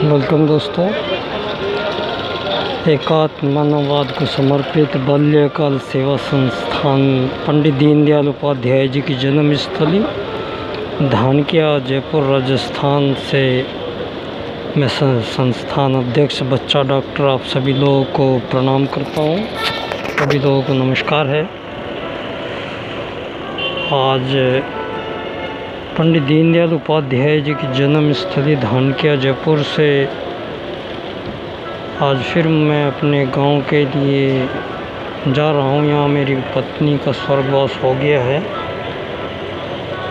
Welcome दोस्तों। एकात्म मानववाद को समर्पित बाल्यकाल सेवा संस्थान पंडित दीनदयाल उपाध्याय जी की जन्मस्थली धानक्या जयपुर राजस्थान से मैं संस्थान अध्यक्ष बच्चा डॉक्टर आप सभी लोगों को प्रणाम करता हूँ। सभी लोगों को नमस्कार है। आज पंडित दीनदयाल उपाध्याय जी की जन्मस्थली धानक्या जयपुर से आज फिर मैं अपने गांव के लिए जा रहा हूं। यहाँ मेरी पत्नी का स्वर्गवास हो गया है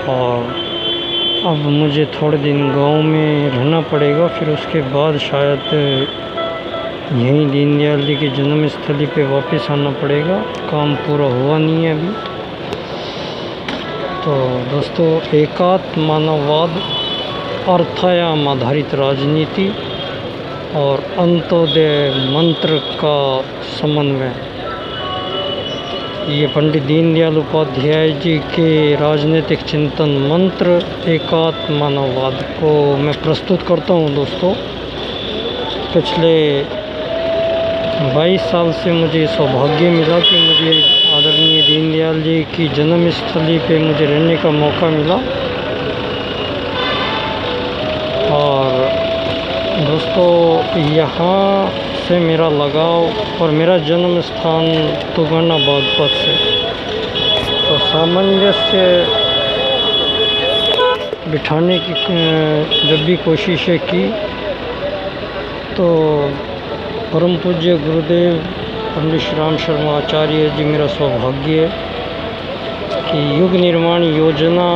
और अब मुझे थोड़े दिन गांव में रहना पड़ेगा। फिर उसके बाद शायद यहीं दीनदयाल जी की जन्मस्थली पे वापस आना पड़ेगा। काम पूरा हुआ नहीं है अभी। तो दोस्तों, एकात्म मानववाद, अर्थायाम आधारित राजनीति और अंत्योदय मंत्र का समन्वय, ये पंडित दीनदयाल उपाध्याय जी के राजनीतिक चिंतन मंत्र एकात्म मानववाद को मैं प्रस्तुत करता हूँ। दोस्तों, पिछले 22 साल से मुझे सौभाग्य मिला कि मुझे आदरणीय दीनदयाल जी की जन्मस्थली पे मुझे रहने का मौका मिला। और दोस्तों, यहाँ से मेरा लगाव और मेरा जन्म स्थान तुगना बागपत से, तो सामंजस्य बिठाने की जब भी कोशिशें की तो परम पूज्य गुरुदेव पंडित श्री राम शर्मा आचार्य जी, मेरा सौभाग्य कि युग निर्माण योजना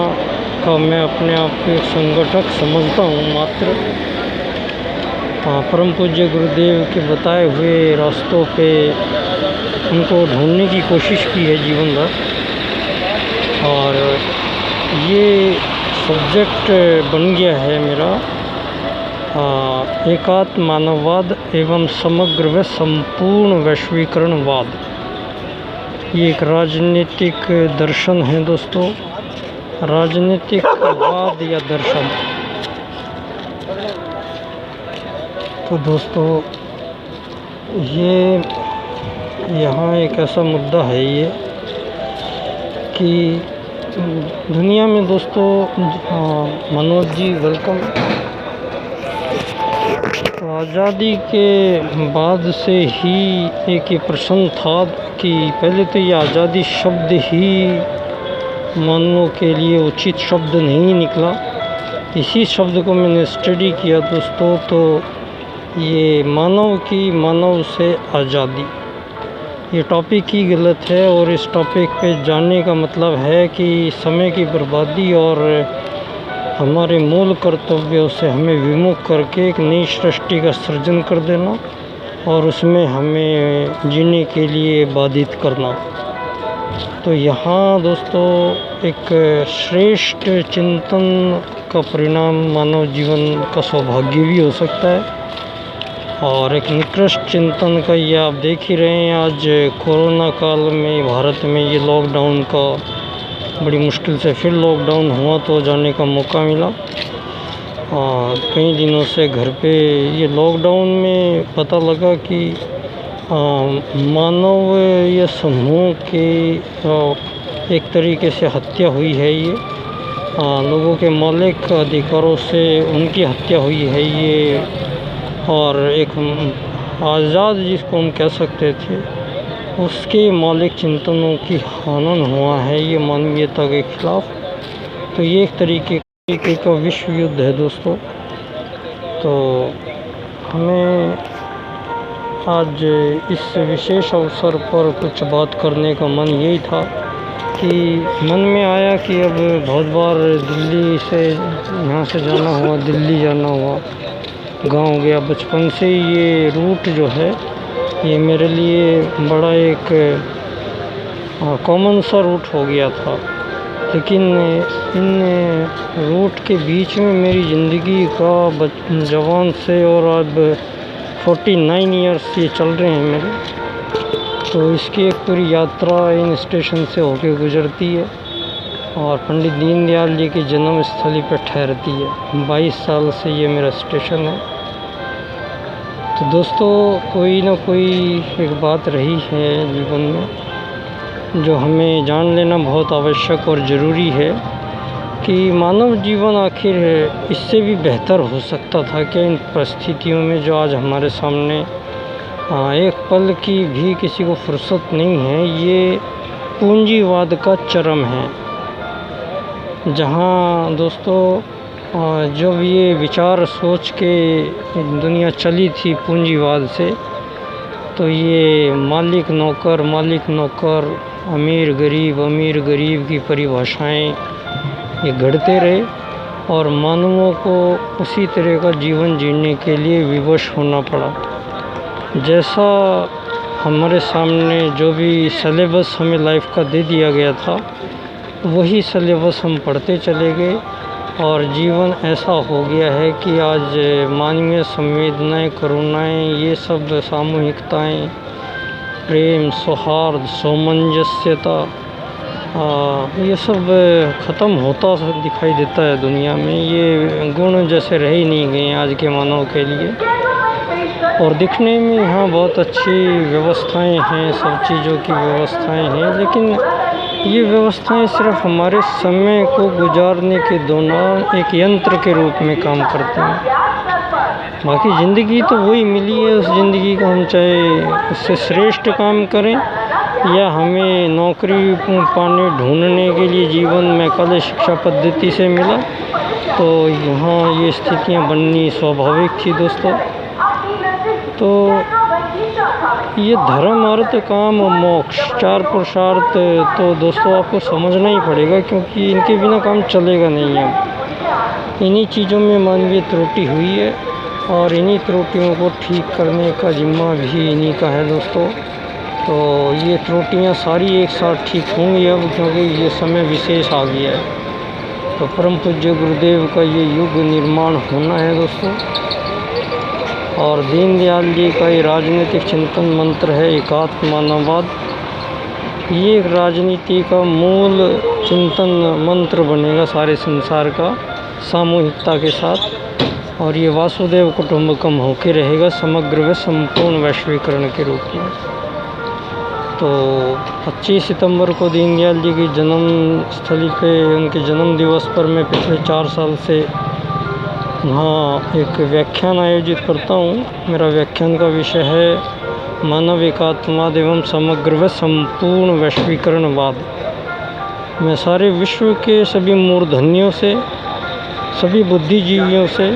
का मैं अपने आप को एक संगठक समझता हूँ। मात्र परम पूज्य गुरुदेव के बताए हुए रास्तों पे उनको ढूंढने की कोशिश की है जीवन भर। और ये सब्जेक्ट बन गया है मेरा एकात्म मानववाद एवं समग्र व संपूर्ण वैश्वीकरणवाद। ये एक राजनीतिक दर्शन है दोस्तों, राजनीतिक वाद या दर्शन। तो दोस्तों, ये यहाँ एक ऐसा मुद्दा है ये कि दुनिया में दोस्तों, मनोज जी वेलकम। आज़ादी के बाद से ही एक ये प्रश्न था कि पहले तो ये आज़ादी शब्द ही मानवों के लिए उचित शब्द नहीं निकला। इसी शब्द को मैंने स्टडी किया दोस्तों, तो ये मानव की मानव से आज़ादी, ये टॉपिक ही गलत है। और इस टॉपिक पे जाने का मतलब है कि समय की बर्बादी और हमारे मूल कर्तव्यों से हमें विमुख करके एक नई सृष्टि का सृजन कर देना और उसमें हमें जीने के लिए बाधित करना। तो यहाँ दोस्तों, एक श्रेष्ठ चिंतन का परिणाम मानव जीवन का सौभाग्य भी हो सकता है और एक निकृष्ट चिंतन का ये आप देख ही रहे हैं। आज कोरोना काल में भारत में ये लॉकडाउन का बड़ी मुश्किल से फिर लॉकडाउन हुआ तो जाने का मौका मिला। और कई दिनों से घर पे ये लॉकडाउन में पता लगा कि मानव ये समूह के एक तरीके से हत्या हुई है। ये लोगों के मौलिक अधिकारों से उनकी हत्या हुई है ये। और एक आज़ाद जिसको हम कह सकते थे, उसके मौलिक चिंतनों की हनन हुआ है ये मानवीयता के खिलाफ। तो ये एक तरीके का विश्व युद्ध है दोस्तों। तो हमें आज इस विशेष अवसर पर कुछ बात करने का मन यही था कि मन में आया कि अब बहुत बार दिल्ली से यहाँ से जाना हुआ, दिल्ली जाना हुआ, गांव गया। बचपन से ये रूट जो है ये मेरे लिए बड़ा एक कॉमन सा रूट हो गया था। लेकिन इन रूट के बीच में मेरी ज़िंदगी का जवान से और अब 49 ईयर्स ये चल रहे हैं मेरे। तो इसकी एक पूरी यात्रा इन स्टेशन से होके गुजरती है और पंडित दीनदयाल जी की जन्मस्थली पर ठहरती है। 22 साल से ये मेरा स्टेशन है तो दोस्तों, कोई ना कोई एक बात रही है जीवन में जो हमें जान लेना बहुत आवश्यक और ज़रूरी है कि मानव जीवन आखिर इससे भी बेहतर हो सकता था क्या इन परिस्थितियों में जो आज हमारे सामने एक पल की भी किसी को फुर्सत नहीं है। ये पूंजीवाद का चरम है, जहाँ दोस्तों जब ये विचार सोच के दुनिया चली थी पूंजीवाद से, तो ये मालिक नौकर, अमीर गरीब की परिभाषाएं ये गढ़ते रहे और मानवों को उसी तरह का जीवन जीने के लिए विवश होना पड़ा। जैसा हमारे सामने जो भी सिलेबस हमें लाइफ का दे दिया गया था, वही सिलेबस हम पढ़ते चले गए और जीवन ऐसा हो गया है कि आज मानवीय संवेदनाएं, करुणाएं, ये सब सामूहिकताएं, प्रेम, सौहार्द, सामंजस्यता, ये सब ख़त्म होता दिखाई देता है दुनिया में। ये गुण जैसे रह ही नहीं गए आज के मानव के लिए। और दिखने में यहाँ बहुत अच्छी व्यवस्थाएं हैं, सब चीज़ों की व्यवस्थाएं हैं, लेकिन ये व्यवस्थाएं सिर्फ हमारे समय को गुजारने के दौरान एक यंत्र के रूप में काम करते हैं। बाकी ज़िंदगी तो वही मिली है, उस ज़िंदगी का हम चाहे उससे श्रेष्ठ काम करें या हमें नौकरी पाने ढूंढने के लिए जीवन में कल शिक्षा पद्धति से मिला, तो यहाँ ये स्थितियाँ बननी स्वाभाविक थी दोस्तों। तो ये धर्म, अर्थ, काम और मोक्ष, चार पुरुषार्थ तो दोस्तों आपको समझना ही पड़ेगा, क्योंकि इनके बिना काम चलेगा नहीं है। इन्हीं चीज़ों में मानवीय त्रुटि हुई है और इन्हीं त्रुटियों को ठीक करने का जिम्मा भी इन्हीं का है दोस्तों। तो ये त्रुटियां सारी एक साथ ठीक होंगी अब, क्योंकि ये समय विशेष आ गया है। तो परम पूज्य गुरुदेव का ये युग निर्माण होना है दोस्तों। और दीनदयाल जी का ये राजनीतिक चिंतन मंत्र है एकात्म मानववाद। ये राजनीति का मूल चिंतन मंत्र बनेगा सारे संसार का, सामूहिकता के साथ। और ये वासुदेव कुटुंबकम होके रहेगा, समग्र व संपूर्ण वैश्वीकरण के रूप में। तो 25 सितंबर को दीनदयाल जी की जन्म स्थली पे, उनके जन्म दिवस पर मैं पिछले 4 साल से वहाँ एक व्याख्यान आयोजित करता हूँ। मेरा व्याख्यान का विषय है मानव एकात्मवाद एवं समग्र व संपूर्ण वैश्वीकरणवाद। मैं सारे विश्व के सभी मूर्धन्यों से, सभी बुद्धिजीवियों से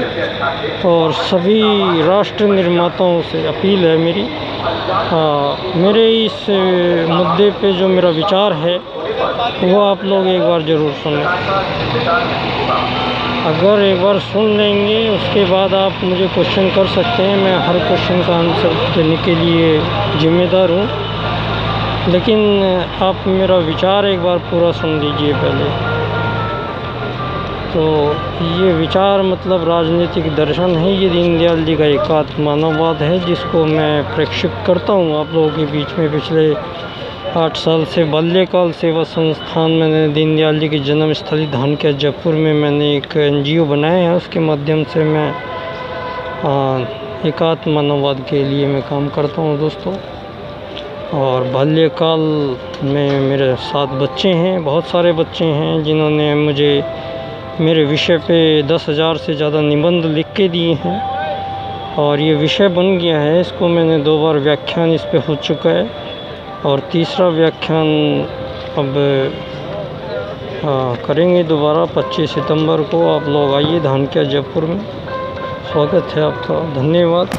और सभी राष्ट्र निर्माताओं से अपील है मेरी, मेरे इस मुद्दे पे जो मेरा विचार है वो आप लोग एक बार ज़रूर सुनें। अगर एक बार सुन लेंगे उसके बाद आप मुझे क्वेश्चन कर सकते हैं, मैं हर क्वेश्चन का आंसर देने के लिए जिम्मेदार हूँ। लेकिन आप मेरा विचार एक बार पूरा सुन लीजिए पहले। तो ये विचार मतलब राजनीतिक दर्शन है, ये दीनदयाल जी का एकात्म मानववाद है, जिसको मैं प्रेक्षित करता हूँ आप लोगों के बीच में। पिछले 8 साल से बाल्यकाल सेवा संस्थान मैंने दीनदयाल जी की जन्म स्थली धानक्या जयपुर में मैंने एक NGO बनाया है, उसके माध्यम से मैं एकात्म मानववाद के लिए मैं काम करता हूँ दोस्तों। और बाल्यकाल में मेरे 7 बच्चे हैं, बहुत सारे बच्चे हैं जिन्होंने मुझे मेरे विषय पे 10,000 से ज़्यादा निबंध लिख के दिए हैं और ये विषय बन गया है। इसको मैंने 2 बार व्याख्यान इस पे हो चुका है और तीसरा व्याख्यान अब करेंगे दोबारा 25 सितंबर को। आप लोग आइए धानक्या जयपुर में, स्वागत है आपका। धन्यवाद।